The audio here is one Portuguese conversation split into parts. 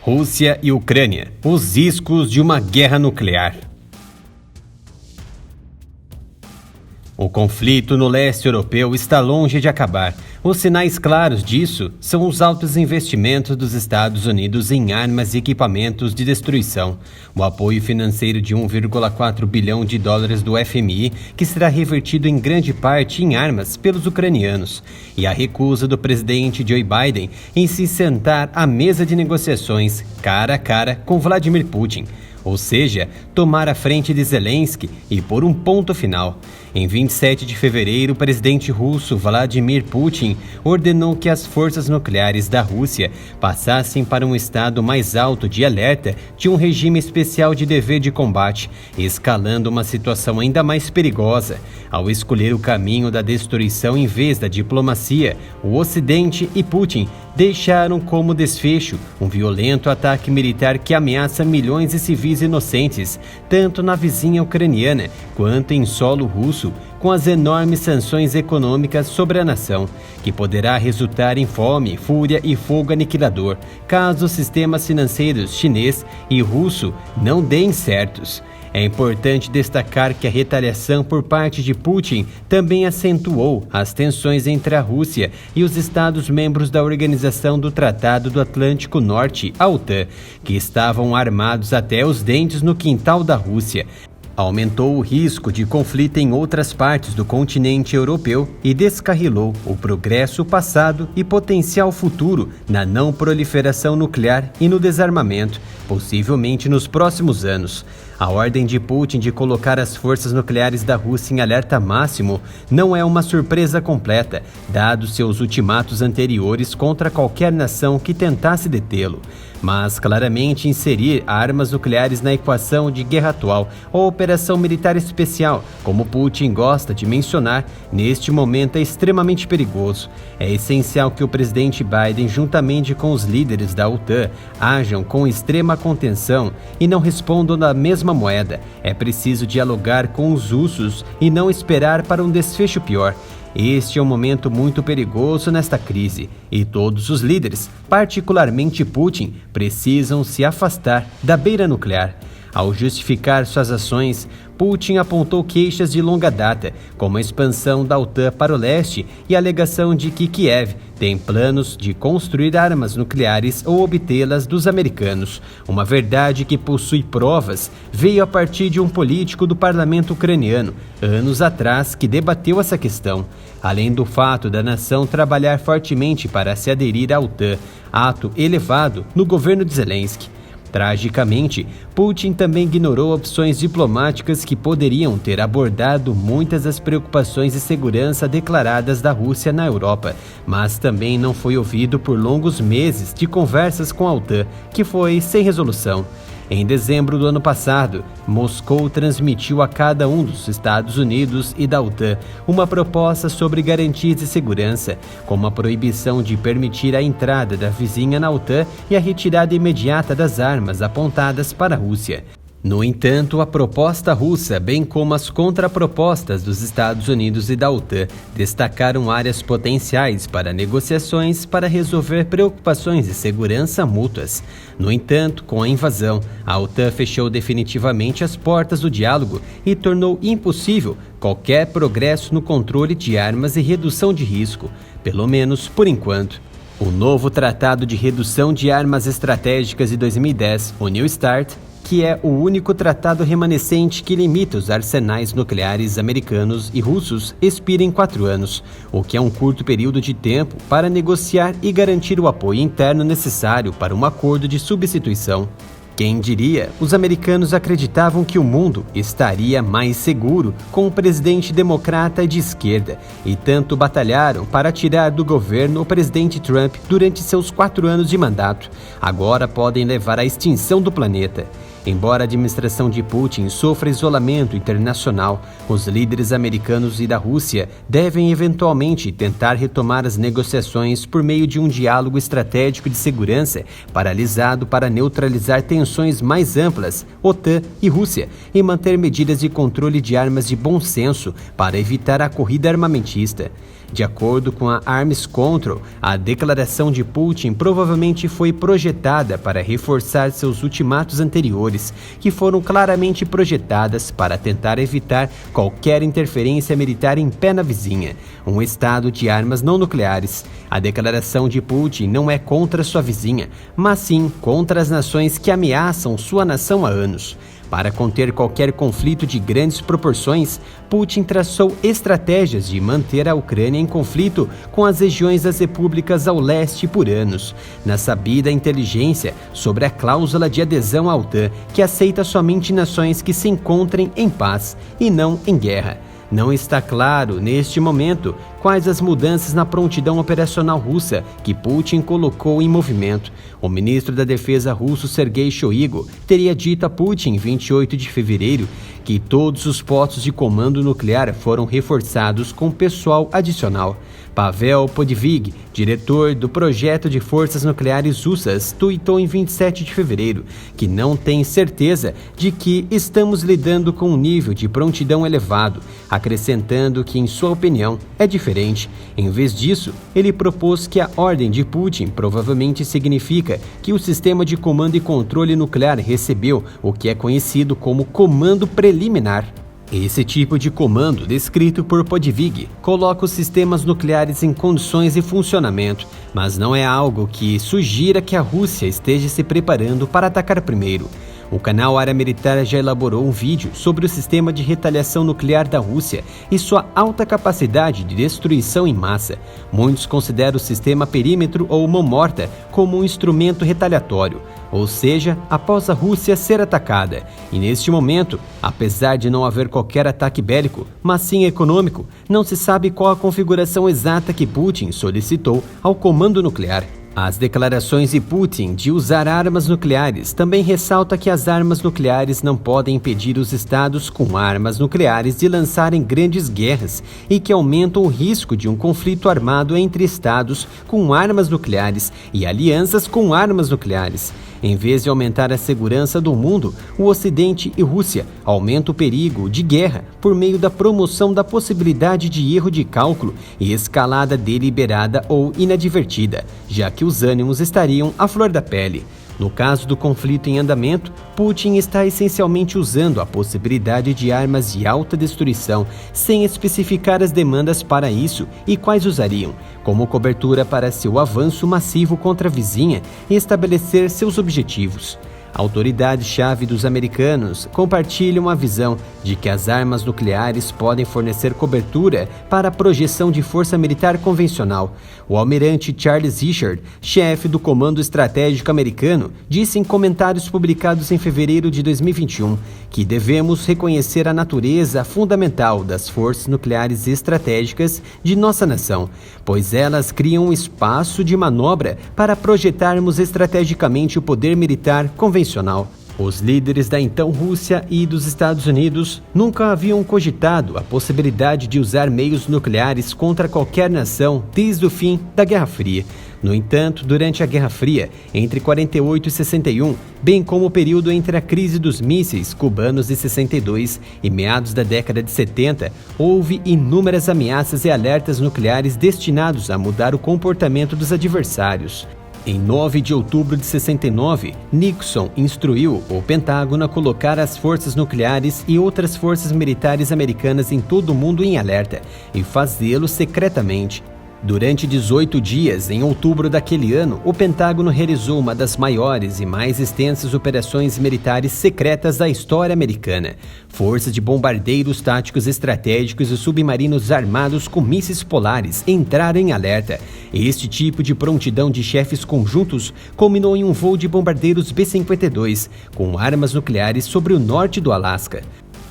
Rússia e Ucrânia, os riscos de uma guerra nuclear. O conflito no leste europeu está longe de acabar. Os sinais claros disso são os altos investimentos dos Estados Unidos em armas e equipamentos de destruição, o apoio financeiro de 1,4 bilhão de dólares do FMI, que será revertido em grande parte em armas pelos ucranianos, e a recusa do presidente Joe Biden em se sentar à mesa de negociações cara a cara com Vladimir Putin, ou seja, tomar a frente de Zelensky e pôr um ponto final. Em 27 de fevereiro, o presidente russo Vladimir Putin ordenou que as forças nucleares da Rússia passassem para um estado mais alto de alerta de um regime especial de dever de combate, escalando uma situação ainda mais perigosa. Ao escolher o caminho da destruição em vez da diplomacia, o Ocidente e Putin deixaram como desfecho um violento ataque militar que ameaça milhões de civis inocentes, tanto na vizinha ucraniana quanto em solo russo, com as enormes sanções econômicas sobre a nação, que poderá resultar em fome, fúria e fogo aniquilador, caso os sistemas financeiros chinês e russo não deem certos. É importante destacar que a retaliação por parte de Putin também acentuou as tensões entre a Rússia e os Estados-membros da Organização do Tratado do Atlântico Norte, a OTAN, que estavam armados até os dentes no quintal da Rússia. Aumentou o risco de conflito em outras partes do continente europeu e descarrilou o progresso passado e potencial futuro na não proliferação nuclear e no desarmamento, possivelmente nos próximos anos. A ordem de Putin de colocar as forças nucleares da Rússia em alerta máximo não é uma surpresa completa, dados seus ultimatos anteriores contra qualquer nação que tentasse detê-lo. Mas claramente inserir armas nucleares na equação de guerra atual ou operação militar especial, como Putin gosta de mencionar, neste momento é extremamente perigoso. É essencial que o presidente Biden, juntamente com os líderes da OTAN, ajam com extrema contenção e não respondam da mesma moeda. É preciso dialogar com os russos e não esperar para um desfecho pior. Este é um momento muito perigoso nesta crise e todos os líderes, particularmente Putin, precisam se afastar da beira nuclear. Ao justificar suas ações, Putin apontou queixas de longa data, como a expansão da OTAN para o leste e a alegação de que Kiev tem planos de construir armas nucleares ou obtê-las dos americanos. Uma verdade que possui provas veio a partir de um político do parlamento ucraniano, anos atrás, que debateu essa questão. Além do fato da nação trabalhar fortemente para se aderir à OTAN, ato elevado no governo de Zelensky. Tragicamente, Putin também ignorou opções diplomáticas que poderiam ter abordado muitas das preocupações de segurança declaradas da Rússia na Europa, mas também não foi ouvido por longos meses de conversas com a OTAN, que foi sem resolução. Em dezembro do ano passado, Moscou transmitiu a cada um dos Estados Unidos e da OTAN uma proposta sobre garantias de segurança, como a proibição de permitir a entrada da vizinha na OTAN e a retirada imediata das armas apontadas para a Rússia. No entanto, a proposta russa, bem como as contrapropostas dos Estados Unidos e da OTAN, destacaram áreas potenciais para negociações para resolver preocupações de segurança mútuas. No entanto, com a invasão, a OTAN fechou definitivamente as portas do diálogo e tornou impossível qualquer progresso no controle de armas e redução de risco, pelo menos por enquanto. O novo Tratado de Redução de Armas Estratégicas de 2010, o New START, que é o único tratado remanescente que limita os arsenais nucleares americanos e russos, expira em 4 anos, o que é um curto período de tempo para negociar e garantir o apoio interno necessário para um acordo de substituição. Quem diria, os americanos acreditavam que o mundo estaria mais seguro com um presidente democrata de esquerda e tanto batalharam para tirar do governo o presidente Trump durante seus 4 anos de mandato. Agora podem levar à extinção do planeta. Embora a administração de Putin sofra isolamento internacional, os líderes americanos e da Rússia devem eventualmente tentar retomar as negociações por meio de um diálogo estratégico de segurança paralisado para neutralizar tensões mais amplas, OTAN e Rússia, e manter medidas de controle de armas de bom senso para evitar a corrida armamentista. De acordo com a Arms Control, a declaração de Putin provavelmente foi projetada para reforçar seus ultimatos anteriores, que foram claramente projetadas para tentar evitar qualquer interferência militar em pé na vizinha, um estado de armas não nucleares. A declaração de Putin não é contra sua vizinha, mas sim contra as nações que ameaçam sua nação há anos. Para conter qualquer conflito de grandes proporções, Putin traçou estratégias de manter a Ucrânia em conflito com as regiões das repúblicas ao leste por anos, na sabida inteligência sobre a cláusula de adesão à OTAN, que aceita somente nações que se encontrem em paz e não em guerra. Não está claro, neste momento, quais as mudanças na prontidão operacional russa que Putin colocou em movimento. O ministro da Defesa russo, Sergei Shoigu, teria dito a Putin, em 28 de fevereiro, que todos os postos de comando nuclear foram reforçados com pessoal adicional. Pavel Podvig, diretor do projeto de forças nucleares russas, tuitou em 27 de fevereiro que não tem certeza de que estamos lidando com um nível de prontidão elevado, acrescentando que, em sua opinião, é diferente. Em vez disso, ele propôs que a ordem de Putin provavelmente significa que o sistema de comando e controle nuclear recebeu o que é conhecido como comando preliminar. Esse tipo de comando, descrito por Podvig, coloca os sistemas nucleares em condições de funcionamento, mas não é algo que sugira que a Rússia esteja se preparando para atacar primeiro. O canal Área Militar já elaborou um vídeo sobre o sistema de retaliação nuclear da Rússia e sua alta capacidade de destruição em massa. Muitos consideram o sistema perímetro ou mão morta como um instrumento retaliatório, ou seja, após a Rússia ser atacada. E neste momento, apesar de não haver qualquer ataque bélico, mas sim econômico, não se sabe qual a configuração exata que Putin solicitou ao comando nuclear. As declarações de Putin de usar armas nucleares também ressaltam que as armas nucleares não podem impedir os estados com armas nucleares de lançarem grandes guerras e que aumentam o risco de um conflito armado entre estados com armas nucleares e alianças com armas nucleares. Em vez de aumentar a segurança do mundo, o Ocidente e Rússia aumentam o perigo de guerra por meio da promoção da possibilidade de erro de cálculo e escalada deliberada ou inadvertida, já que os ânimos estariam à flor da pele. No caso do conflito em andamento, Putin está essencialmente usando a possibilidade de armas de alta destruição, sem especificar as demandas para isso e quais usariam, como cobertura para seu avanço massivo contra a vizinha e estabelecer seus objetivos. Autoridades-chave dos americanos compartilham a visão de que as armas nucleares podem fornecer cobertura para a projeção de força militar convencional. O almirante Charles Richard, chefe do Comando Estratégico Americano, disse em comentários publicados em fevereiro de 2021 que devemos reconhecer a natureza fundamental das forças nucleares estratégicas de nossa nação, pois elas criam um espaço de manobra para projetarmos estrategicamente o poder militar convencional. Os líderes da então Rússia e dos Estados Unidos nunca haviam cogitado a possibilidade de usar meios nucleares contra qualquer nação desde o fim da Guerra Fria. No entanto, durante a Guerra Fria, entre 48 e 61, bem como o período entre a crise dos mísseis cubanos de 62 e meados da década de 70, houve inúmeras ameaças e alertas nucleares destinados a mudar o comportamento dos adversários. Em 9 de outubro de 69, Nixon instruiu o Pentágono a colocar as forças nucleares e outras forças militares americanas em todo o mundo em alerta e fazê-lo secretamente. Durante 18 dias, em outubro daquele ano, o Pentágono realizou uma das maiores e mais extensas operações militares secretas da história americana. Forças de bombardeiros táticos estratégicos e submarinos armados com mísseis polares entraram em alerta. Este tipo de prontidão de chefes conjuntos culminou em um voo de bombardeiros B-52 com armas nucleares sobre o norte do Alasca.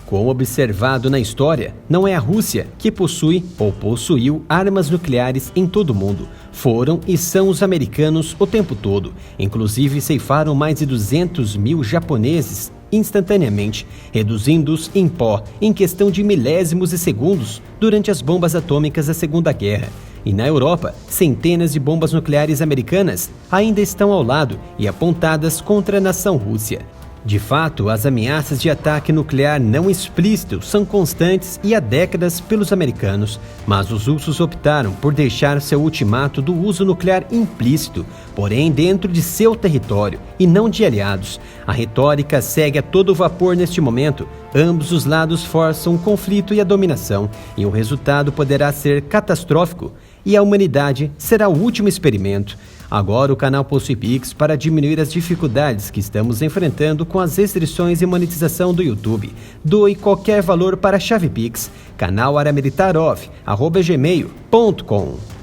Como observado na história, não é a Rússia que possui ou possuiu armas nucleares em todo o mundo. Foram e são os americanos o tempo todo. Inclusive ceifaram mais de 200 mil japoneses instantaneamente, reduzindo-os em pó em questão de milésimos de segundos durante as bombas atômicas da Segunda Guerra. E na Europa, centenas de bombas nucleares americanas ainda estão ao lado e apontadas contra a nação Rússia. De fato, as ameaças de ataque nuclear não explícito são constantes e há décadas pelos americanos, mas os russos optaram por deixar seu ultimato do uso nuclear implícito, porém dentro de seu território e não de aliados. A retórica segue a todo vapor neste momento. Ambos os lados forçam o conflito e a dominação, e o resultado poderá ser catastrófico, e a humanidade será o último experimento. Agora o canal possui Pix para diminuir as dificuldades que estamos enfrentando com as restrições e monetização do YouTube. Doe qualquer valor para a chave Pix, canalaramilitarov@gmail.com.